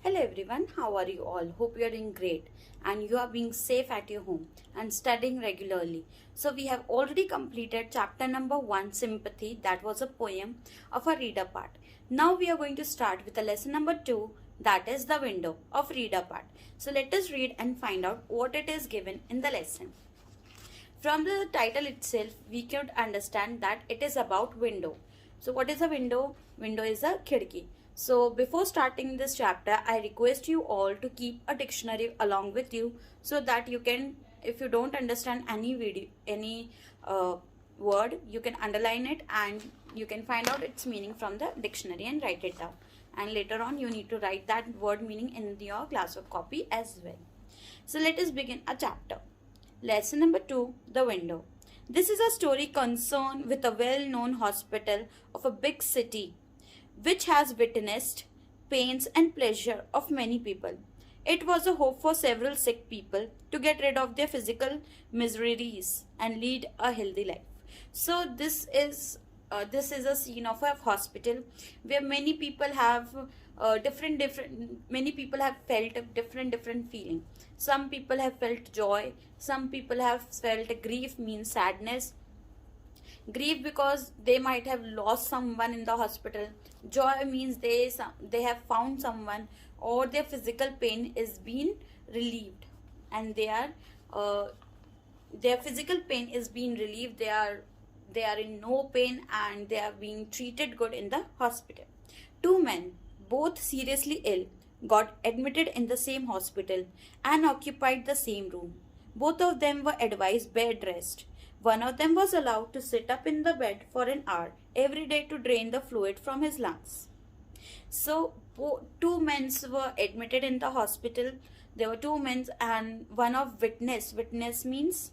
Hello everyone, how are you all? Hope you are doing great and you are being safe at your home and studying regularly. So we have already completed chapter number 1, Sympathy, that was a poem of a reader part. Now we are going to start with the lesson number 2, that is the window of reader part. So let us read and find out what it is given in the lesson. From the title itself, we could understand that it is about window. So what is a window? Window is a khidki. So before starting this chapter, I request you all to keep a dictionary along with you so that you can, if you don't understand any word, you can underline it and you can find out its meaning from the dictionary and write it down. And later on, you need to write that word meaning in your classwork copy as well. So let us begin a chapter. Lesson number 2, The Window. This is a story concerned with a well-known hospital of a big city which has witnessed pains and pleasure of many people. It was a hope for several sick people to get rid of their physical miseries and lead a healthy life. So this is a scene of a hospital where many people have many people have felt a different feeling. Some people have felt joy, some people have felt grief, means sadness. Grief because they might have lost someone in the hospital. Joy means they have found someone, or their physical pain is being relieved and their physical pain is being relieved. They are in no pain and they are being treated good in the hospital. Two men, both seriously ill, got admitted in the same hospital and occupied the same room. Both of them were advised bed rest. One of them was allowed to sit up in the bed for an hour every day to drain the fluid from his lungs. So, two men were admitted in the hospital. There were two men and one of witness. Witness means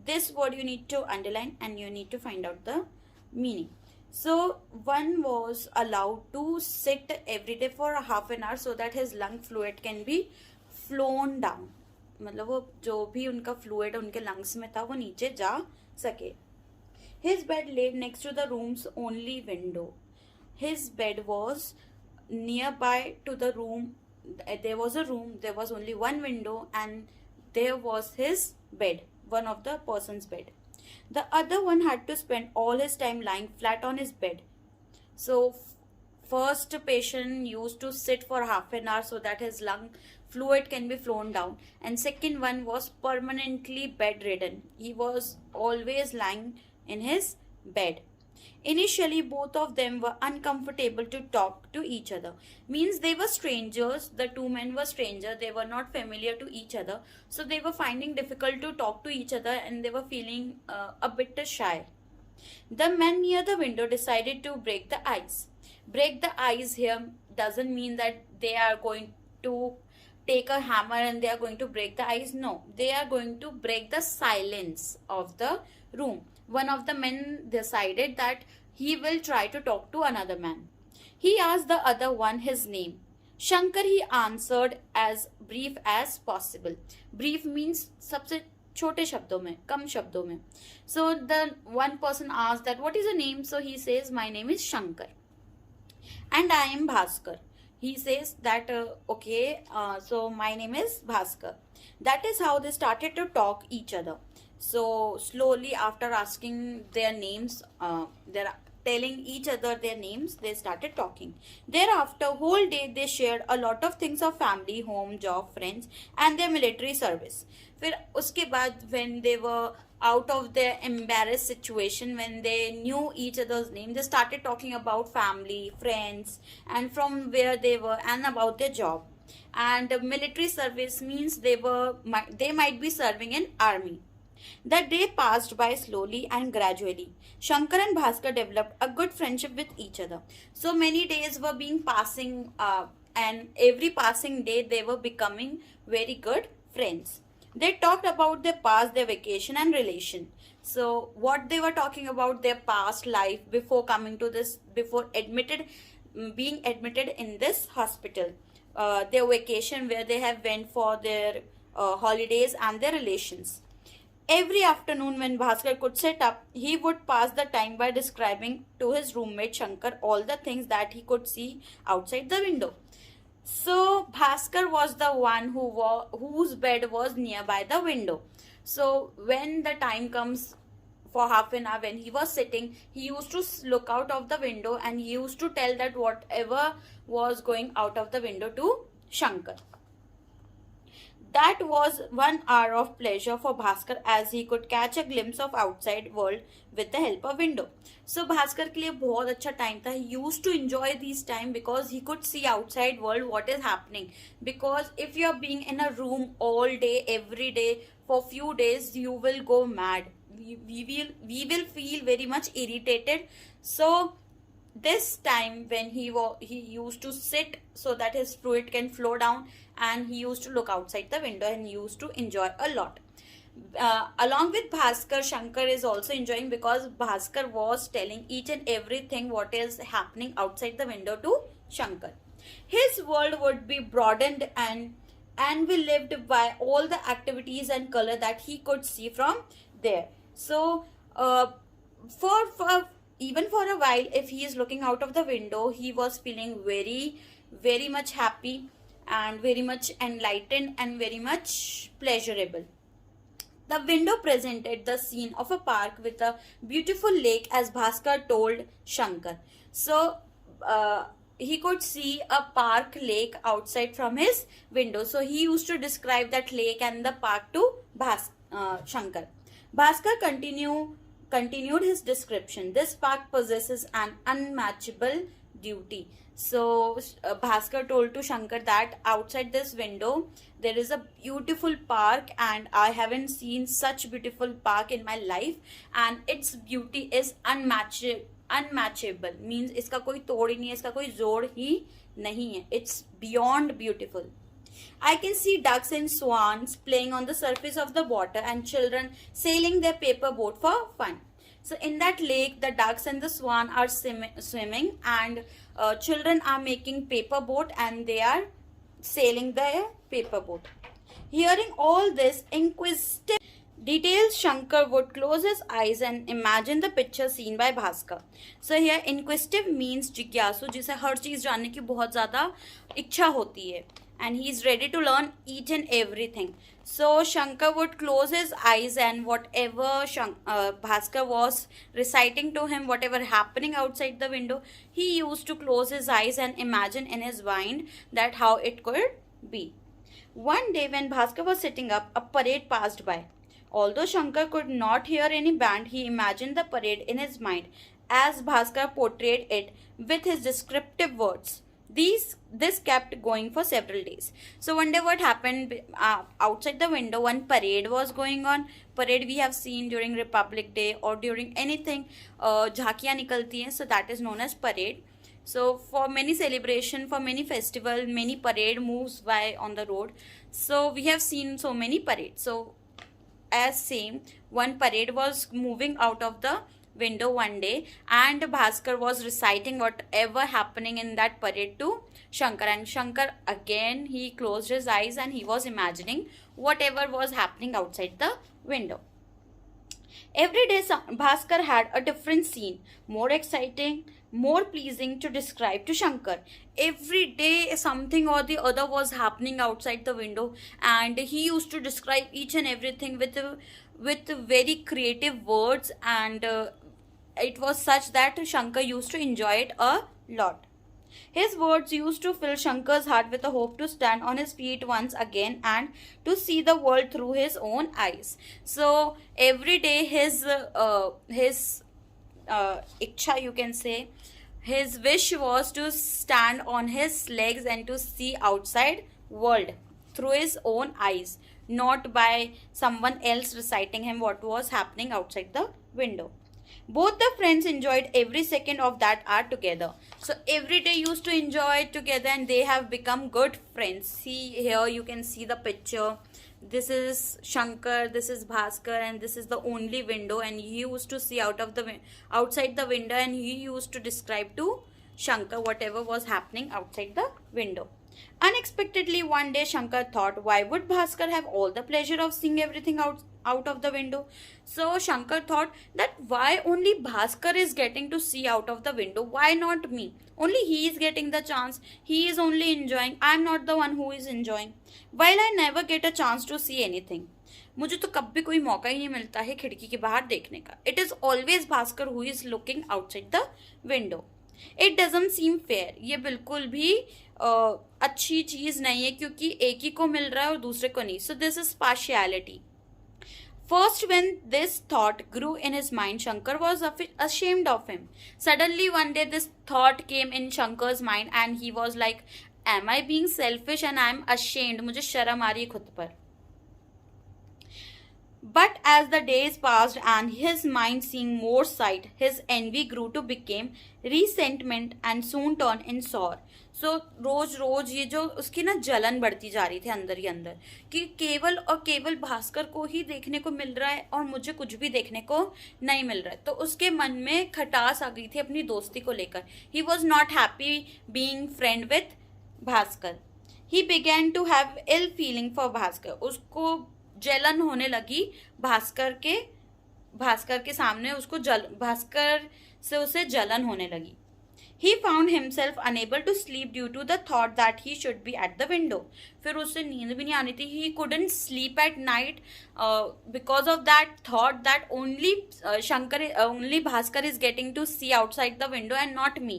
this word you need to underline and you need to find out the meaning. So, one was allowed to sit every day for a half an hour so that his lung fluid can be flown down. मतलब वो जो भी उनका fluid उनके lungs में था वो नीचे जा सके. His bed lay next to the room's only window. His bed was nearby to the room. There was a room, there was only one window, and there was his bed, one of the person's bed. The other one had to spend all his time lying flat on his bed. So first patient used to sit for half an hour so that his lung fluid can be flown down, and second one was permanently bedridden. He was always lying in his bed. Initially, both of them were uncomfortable to talk to each other. Means they were strangers. The two men were strangers. They were not familiar to each other. So they were finding difficult to talk to each other and they were feeling a bit shy. The men near the window decided to break the ice. Break the ice here doesn't mean that they are going to take a hammer and they are going to break the ice. No, they are going to break the silence of the room. One of the men decided that he will try to talk to another man. He asked the other one his name. Shankar, he answered as brief as possible. Brief means सबसे छोटे शब्दों में, कम शब्दों में. So the one person asked that what is your name? So he says my name is Shankar and I am Bhaskar. He says that so my name is Bhaskar. That is how they started to talk each other. So slowly after asking their names, they're telling each other their names, they started talking. Thereafter, whole day they shared a lot of things of family, home, job, friends and their military service. फिर उसके बाद when they were out of their embarrassed situation, when they knew each other's name, they started talking about family, friends and from where they were and about their job. And military service means they might be serving in army. The day passed by slowly and gradually. Shankar and Bhaskar developed a good friendship with each other. So many days were being passing and every passing day they were becoming very good friends. They talked about their past, their vacation and relation. So what they were talking about their past life before coming to this, being admitted in this hospital. Their vacation where they have went for their holidays and their relations. Every afternoon when Bhaskar could sit up, he would pass the time by describing to his roommate Shankar all the things that he could see outside the window. So Bhaskar was the one whose bed was nearby the window. So when the time comes for half an hour when he was sitting, he used to look out of the window and he used to tell that whatever was going out of the window to Shankar. That was 1 hour of pleasure for Bhaskar as he could catch a glimpse of outside world with the help of window. So Bhaskar के लिए बहुत अच्छा time था. He used to enjoy these time because he could see outside world what is happening. Because if you are being in a room all day, every day for few days, you will go mad. We will feel very much irritated. So this time when he used to sit so that his fluid can flow down, and he used to look outside the window and used to enjoy a lot. Along with Bhaskar, Shankar is also enjoying because Bhaskar was telling each and everything what is happening outside the window to Shankar. His world would be broadened and be lived by all the activities and color that he could see from there. So for even for a while, if he is looking out of the window, he was feeling very much happy and very much enlightened and very much pleasurable. The window presented the scene of a park with a beautiful lake, as Bhaskar told Shankar. So he could see a park lake outside from his window. So he used to describe that lake and the park to Shankar. Bhaskar continued his description. This park possesses an unmatchable beauty. So Bhaskar told to Shankar that outside this window there is a beautiful park, and I haven't seen such beautiful park in my life, and its beauty is unmatchable. Means इसका कोई तोड़ ही नहीं है, इसका कोई जोड़ ही नहीं है. It's beyond beautiful. I can see ducks and swans playing on the surface of the water and children sailing their paper boat for fun. So in that lake, the ducks and the swan are swimming, and children are making paper boat and they are sailing their paper boat. Hearing all this inquisitive details, Shankar would close his eyes and imagine the picture seen by Bhaskar. So here inquisitive means जिज्ञासु, जिसे हर चीज जानने की बहुत ज़्यादा इच्छा होती है, and he is ready to learn each and everything. So Shankar would close his eyes, and whatever Bhaskar was reciting to him, whatever happening outside the window, he used to close his eyes and imagine in his mind that how it could be. One day when Bhaskar was sitting up, a parade passed by. Although Shankar could not hear any band, he imagined the parade in his mind as Bhaskar portrayed it with his descriptive words. This kept going for several days. So one day what happened, outside the window one parade was going on. Parade we have seen during Republic Day or during anything, jhakiyan nikalti hain, so that is known as parade. So for many celebration, for many festival, many parade moves by on the road. So we have seen so many parades. So as same, one parade was moving out of the window one day, and Bhaskar was reciting whatever happening in that parade to Shankar, and Shankar again he closed his eyes and he was imagining whatever was happening outside the window. Every day Bhaskar had a different scene, more exciting, more pleasing to describe to Shankar. Every day something or the other was happening outside the window, and he used to describe each and everything with very creative words, and it was such that Shankar used to enjoy it a lot. His words used to fill Shankar's heart with a hope to stand on his feet once again and to see the world through his own eyes. So every day his iksha, you can say, his wish was to stand on his legs and to see outside world through his own eyes, not by someone else reciting him what was happening outside the window. Both the friends enjoyed every second of that hour together. So every day used to enjoy it together, and they have become good friends. See here, you can see the picture. This is Shankar, this is Bhaskar, and this is the only window, and he used to see outside the window, and he used to describe to Shankar whatever was happening outside the window. Unexpectedly one day Shankar thought, why would Bhaskar have all the pleasure of seeing everything out of the window. So Shankar thought that why only Bhaskar is getting to see out of the window? Why not me? Only he is getting the chance. He is only enjoying. I am not the one who is enjoying. While I never get a chance to see anything. मुझे तो कभी कोई मौका ही नहीं मिलता है खिड़की के बाहर देखने का. It is always Bhaskar who is looking outside the window. It doesn't seem fair. ये बिल्कुल भी अच्छी चीज नहीं है क्योंकि एक ही को मिल रहा है और दूसरे को नहीं. So this is partiality. First, when this thought grew in his mind, Shankar was ashamed of him. Suddenly, one day, this thought came in Shankar's mind, and he was like, "Am I being selfish and I'm ashamed? मुझे शर्म आ रही है खुद पर." But as the days passed and his mind seeing more sight, his envy grew to become resentment and soon turned in sour. So रोज रोज ये जो उसकी ना जलन बढ़ती जा रही थी अंदर ही अंदर कि केवल और केवल भास्कर को ही देखने को मिल रहा है और मुझे कुछ भी देखने को नहीं मिल रहा है. तो उसके मन में खटास आ गई थी अपनी दोस्ती को लेकर. He was not happy being friend with Bhaskar. He began to have ill feeling for Bhaskar. उसको जलन होने लगी भास्कर के सामने. उसको भास्कर से उसे जलन होने लगी. He found himself unable to sleep due to the thought that he should be at the window. फिर उससे नींद भी नहीं आनी थी. He couldn't sleep at night because of that thought that only Bhaskar is getting to see outside the window and not me.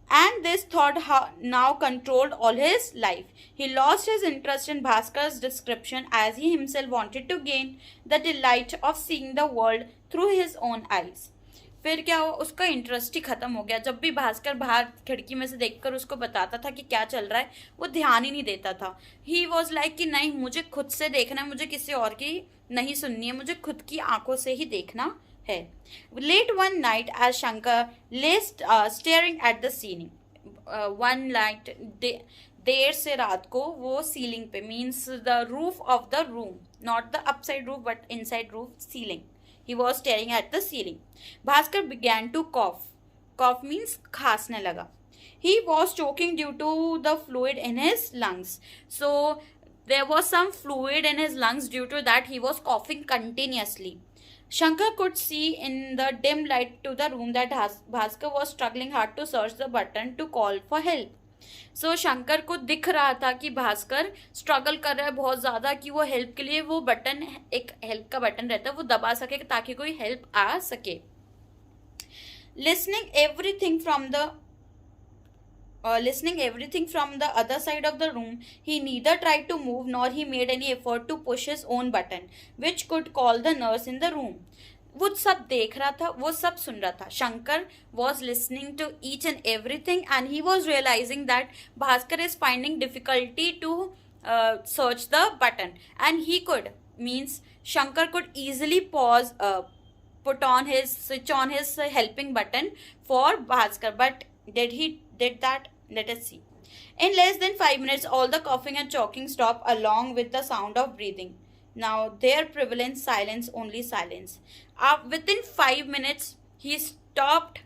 And this thought now controlled all his life. He lost his interest in Bhaskar's description as he himself wanted to gain the delight of seeing the world through his own eyes. फिर क्या हुआ, उसका interest ही खत्म हो गया. जब भी भास्कर बाहर खिड़की में से देखकर उसको बताता था कि क्या चल रहा है, वो ध्यान ही नहीं देता था. ही वॉज लाइक कि नहीं, मुझे खुद से देखना है, मुझे किसी और की नहीं सुननी है, मुझे खुद की आंखों से ही देखना है. Late one night as Shankar lay staring at the ceiling, one night देर से रात को वो सीलिंग पे, means the roof of the room, not the upside roof but inside roof, ceiling. He was staring at the ceiling. Bhaskar began to cough. Cough means खांसने लगा. He was choking due to the fluid in his lungs. So there was some fluid in his lungs. Due to that, he was coughing continuously. Shankar could see in the dim light to the room that Bhaskar was struggling hard to search the button to call for help. So Shankar को दिख रहा था कि Bhaskar struggle कर रहा है बहुत ज़्यादा कि वो हेल्प के लिए वो बटन, एक हेल्प का बटन रहता है, वो दबा सके ताकि कोई हेल्प आ सके. Listening everything from the other side of the room, he neither tried to move nor he made any effort to push his own button, which could call the nurse in the room. वो सब देख रहा था, वो सब सुन रहा था. Shankar was listening to each and everything and he was realizing that Bhaskar is finding difficulty to search the button, and he could, means Shankar could easily switch on his helping button for Bhaskar. But did that? Let us see. In less than 5 minutes, all the coughing and choking stopped along with the sound of breathing. Now there prevalent silence, only silence. Within 5 minutes, he stopped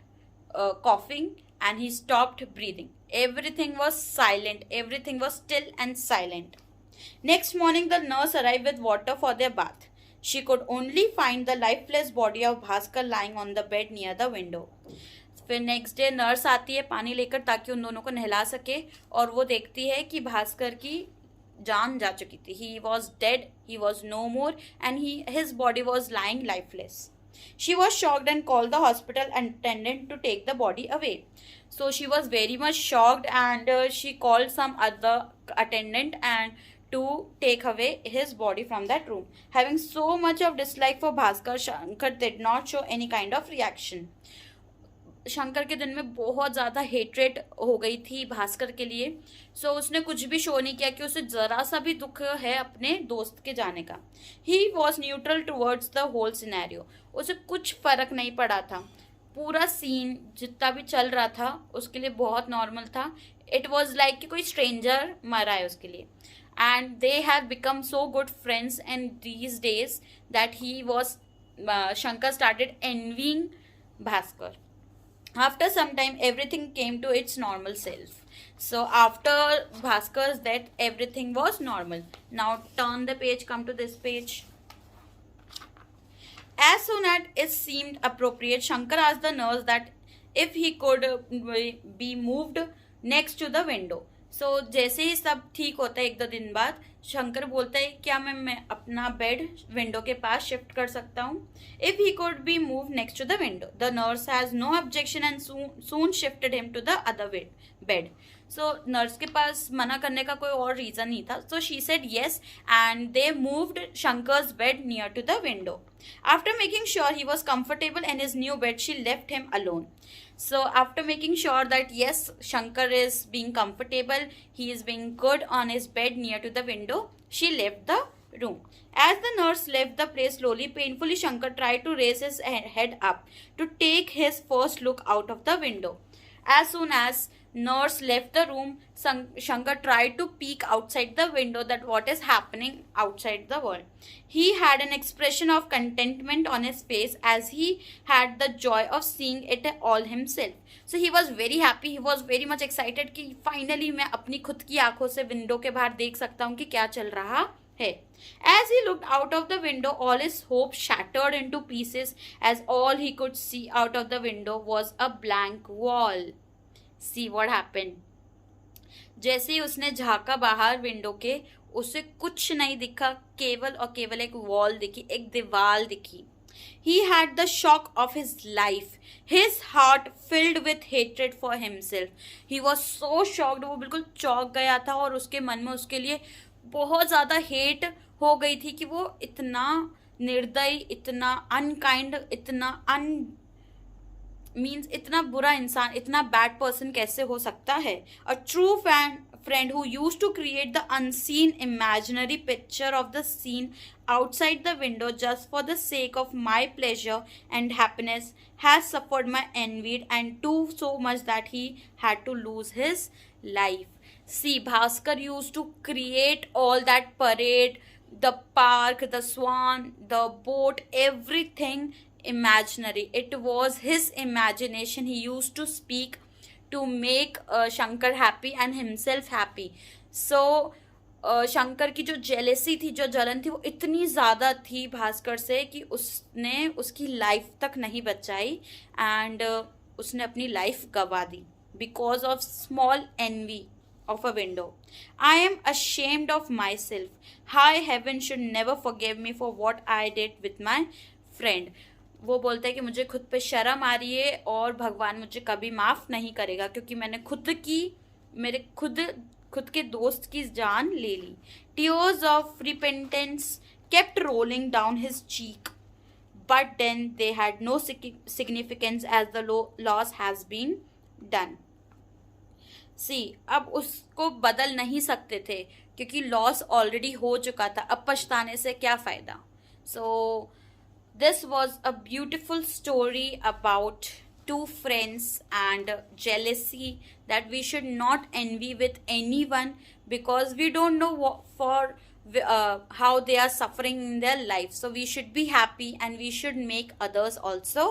coughing and he stopped breathing. Everything was silent. Everything was still and silent. Next morning, the nurse arrived with water for their bath. She could only find the lifeless body of Bhaskar lying on the bed near the window. फिर next day nurse आती है पानी लेकर ताकि उन दोनों को नहला सके, और वो देखती है कि भास्कर की जान जा चुकी थी. He was dead, he was no more, and his body was lying lifeless. She was shocked and called the hospital attendant to take the body away. So she was very much shocked and she called some other attendant and to take away his body from that room. Having so much of dislike for Bhaskar, Shankar did not show any kind of reaction. Shankar के दिन में बहुत ज़्यादा hatred हो गई थी भास्कर के लिए. सो उसने कुछ भी शो नहीं किया कि उसे ज़रा सा भी दुख है अपने दोस्त के जाने का. He was neutral towards the whole scenario. उसे कुछ फ़र्क नहीं पड़ा था. पूरा सीन जितना भी चल रहा था उसके लिए बहुत नॉर्मल था. इट वॉज लाइक कि कोई स्ट्रेंजर मरा है उसके लिए. And they have become so good friends in these days that he was Shankar started envying Bhaskar. After some time, everything came to its normal self. So after Bhaskar's death, everything was normal. Now turn the page, come to this page. As soon as it seemed appropriate, Shankar asked the nurse that if he could be moved next to the window. So जैसे ही सब ठीक होता है एक दो दिन बाद, शंकर बोलता है क्या मैं अपना बेड विंडो के पास शिफ्ट कर सकता हूँ. If he could be moved next to the window, the nurse has no objection and soon shifted him to the other bed. So nurse के पास मना करने का कोई और रीजन नहीं था. So she said yes and they moved Shankar's bed near to the window. After making sure he was comfortable in his new bed, she left him alone. So after making sure that yes, Shankar is being comfortable, he is being good on his bed near to the window, she left the room. As the nurse left the place slowly, painfully, Shankar tried to raise his head up to take his first look out of the window. As soon as nurse left the room, Shankar tried to peek outside the window that what is happening outside the world. He had an expression of contentment on his face as he had the joy of seeing it all himself. So he was very happy, he was very much excited कि finally मैं अपनी खुद की आंखों से window के बाहर देख सकता हूँ कि क्या चल रहा है. As he looked out of the window, all his hope shattered into pieces as all he could see out of the window was a blank wall. See what happened. जैसे ही उसने झांका बाहर विंडो के, उसे कुछ नहीं दिखा, केवल और केवल एक वॉल दिखी, एक दीवार दिखी. He had the shock of his life. His heart filled with hatred for himself. He was so shocked. वो बिल्कुल चौंक गया था और उसके मन में उसके लिए बहुत ज़्यादा हेट हो गई थी कि वो इतना निर्दयी, इतना अनकाइंड, इतना इतना बुरा इंसान, इतना बैड पर्सन कैसे हो सकता है. A true friend who used to create the unseen imaginary picture of the scene outside the window just for the sake of my pleasure and happiness has suffered my envy and too so much that he had to lose his life. See, Bhaskar used to create all that parade, the park, the swan, the boat, everything imaginary. It was his imagination. He used to speak to make Shankar happy and himself happy. So Shankar की जो jealousy थी, जो जलन थी, वो इतनी ज़्यादा थी भास्कर से कि उसने उसकी लाइफ तक नहीं बचाई एंड उसने अपनी लाइफ गवा दी because of small envy of a window. I am ashamed of myself. High heaven should never forgive me for what I did with my friend. वो बोलता है कि मुझे खुद पे शर्म आ रही है और भगवान मुझे कभी माफ़ नहीं करेगा क्योंकि मैंने मेरे खुद के दोस्त की जान ले ली. Tears of repentance kept rolling down his cheek, but then they had no significance as the loss has been done. सी, अब उसको बदल नहीं सकते थे क्योंकि लॉस ऑलरेडी हो चुका था. अब पछताने से क्या फ़ायदा. So this was a beautiful story about two friends and jealousy, that we should not envy with anyone because we don't know how they are suffering in their life. So we should be happy and we should make others also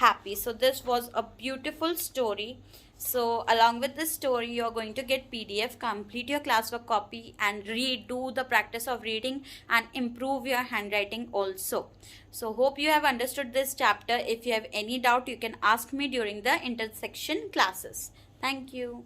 happy. So this was a beautiful story. So along with this story, you're going to get PDF, complete your classwork copy and do the practice of reading and improve your handwriting also. So hope you have understood this chapter. If you have any doubt, you can ask me during the intersection classes. Thank you.